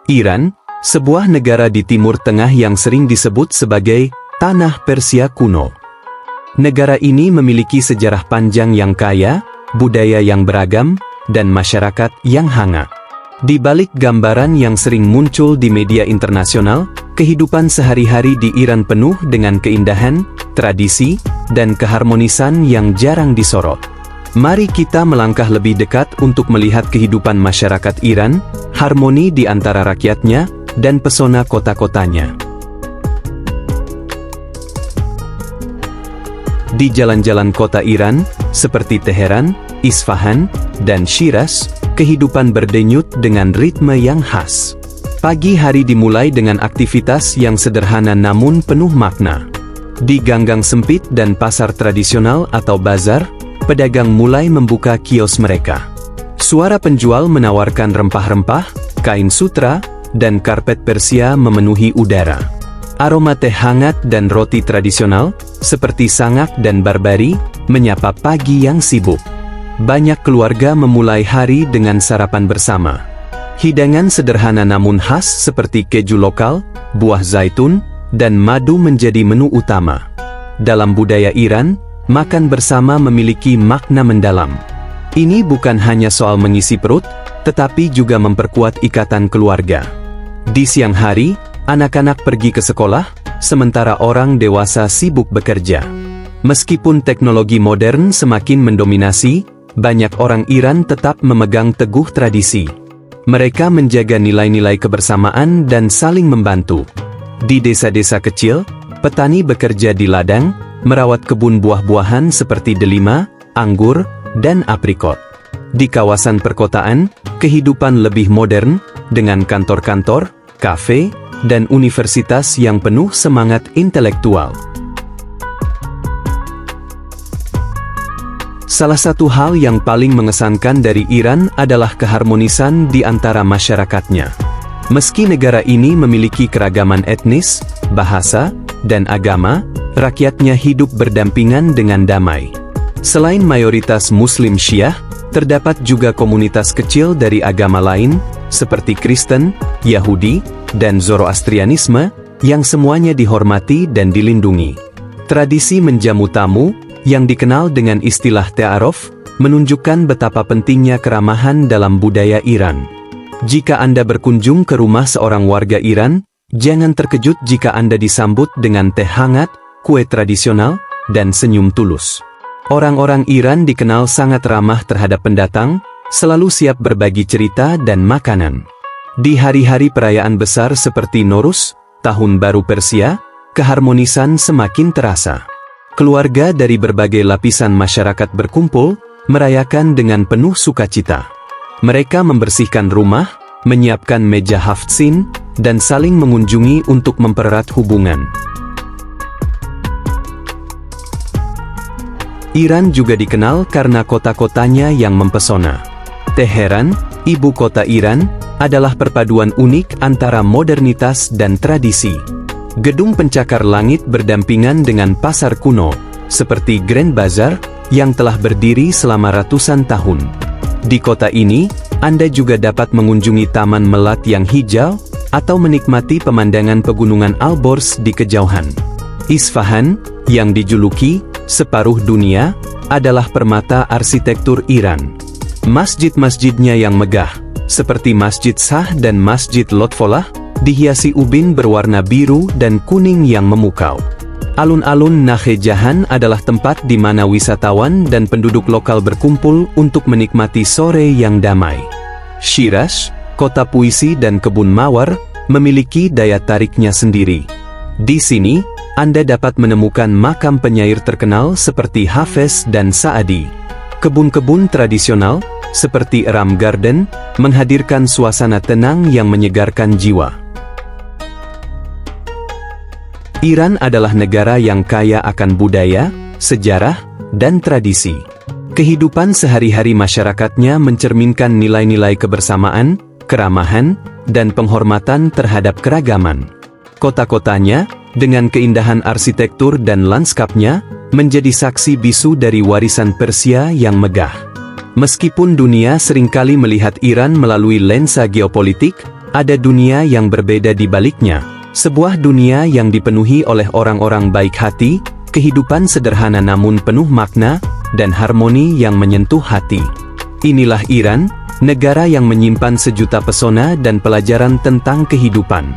Iran, sebuah negara di Timur Tengah yang sering disebut sebagai Tanah Persia Kuno. Negara ini memiliki sejarah panjang yang kaya, budaya yang beragam, dan masyarakat yang hangat. Di balik gambaran yang sering muncul di media internasional, kehidupan sehari-hari di Iran penuh dengan keindahan, tradisi, dan keharmonisan yang jarang disorot. Mari kita melangkah lebih dekat untuk melihat kehidupan masyarakat Iran, harmoni di antara rakyatnya, dan pesona kota-kotanya. Di jalan-jalan kota Iran, seperti Teheran, Isfahan, dan Shiraz, kehidupan berdenyut dengan ritme yang khas. Pagi hari dimulai dengan aktivitas yang sederhana namun penuh makna. Di gang-gang sempit dan pasar tradisional atau bazar, pedagang mulai membuka kios mereka. Suara penjual menawarkan rempah-rempah, kain sutra, dan karpet Persia memenuhi udara. Aroma teh hangat dan roti tradisional, seperti sangak dan barbari, menyapa pagi yang sibuk. Banyak keluarga memulai hari dengan sarapan bersama. Hidangan sederhana namun khas seperti keju lokal, buah zaitun, dan madu menjadi menu utama. Dalam budaya Iran, makan bersama memiliki makna mendalam. Ini bukan hanya soal mengisi perut, tetapi juga memperkuat ikatan keluarga. Di siang hari, anak-anak pergi ke sekolah, sementara orang dewasa sibuk bekerja. Meskipun teknologi modern semakin mendominasi, banyak orang Iran tetap memegang teguh tradisi. Mereka menjaga nilai-nilai kebersamaan dan saling membantu. Di desa-desa kecil, petani bekerja di ladang, merawat kebun buah-buahan seperti delima, anggur, dan aprikot. Di kawasan perkotaan, kehidupan lebih modern, dengan kantor-kantor, kafe, dan universitas yang penuh semangat intelektual. Salah satu hal yang paling mengesankan dari Iran adalah keharmonisan di antara masyarakatnya. Meski negara ini memiliki keragaman etnis, bahasa, dan agama, rakyatnya hidup berdampingan dengan damai. Selain mayoritas Muslim Syiah, terdapat juga komunitas kecil dari agama lain, seperti Kristen, Yahudi, dan Zoroastrianisme, yang semuanya dihormati dan dilindungi. Tradisi menjamu tamu, yang dikenal dengan istilah ta'aruf, menunjukkan betapa pentingnya keramahan dalam budaya Iran. Jika Anda berkunjung ke rumah seorang warga Iran, jangan terkejut jika Anda disambut dengan teh hangat, kue tradisional, dan senyum tulus. Orang-orang Iran dikenal sangat ramah terhadap pendatang, selalu siap berbagi cerita dan makanan. Di hari-hari perayaan besar seperti Nowruz, Tahun Baru Persia, keharmonisan semakin terasa. Keluarga dari berbagai lapisan masyarakat berkumpul, merayakan dengan penuh sukacita. Mereka membersihkan rumah, menyiapkan meja haftsin, dan saling mengunjungi untuk mempererat hubungan. Iran juga dikenal karena kota-kotanya yang mempesona. Teheran, ibu kota Iran, adalah perpaduan unik antara modernitas dan tradisi. Gedung pencakar langit berdampingan dengan pasar kuno, seperti Grand Bazaar, yang telah berdiri selama ratusan tahun. Di kota ini, Anda juga dapat mengunjungi Taman Melat yang hijau, atau menikmati pemandangan pegunungan Alborz di kejauhan. Isfahan, yang dijuluki separuh dunia, adalah permata arsitektur Iran. Masjid-masjidnya yang megah, seperti Masjid Shah dan Masjid Lotfollah, dihiasi ubin berwarna biru dan kuning yang memukau. Alun-alun Nakhe Jahan adalah tempat di mana wisatawan dan penduduk lokal berkumpul untuk menikmati sore yang damai. Shiraz, kota puisi dan kebun mawar, memiliki daya tariknya sendiri. Di sini, Anda dapat menemukan makam penyair terkenal seperti Hafez dan Saadi. Kebun-kebun tradisional, seperti Ram Garden, menghadirkan suasana tenang yang menyegarkan jiwa. Iran adalah negara yang kaya akan budaya, sejarah, dan tradisi. Kehidupan sehari-hari masyarakatnya mencerminkan nilai-nilai kebersamaan, keramahan, dan penghormatan terhadap keragaman. Kota-kotanya, dengan keindahan arsitektur dan lanskapnya, menjadi saksi bisu dari warisan Persia yang megah. Meskipun dunia seringkali melihat Iran melalui lensa geopolitik, Ada dunia yang berbeda di baliknya, sebuah dunia yang dipenuhi oleh orang-orang baik hati, kehidupan sederhana namun penuh makna, dan harmoni yang menyentuh hati. Inilah Iran, negara yang menyimpan sejuta pesona dan pelajaran tentang kehidupan.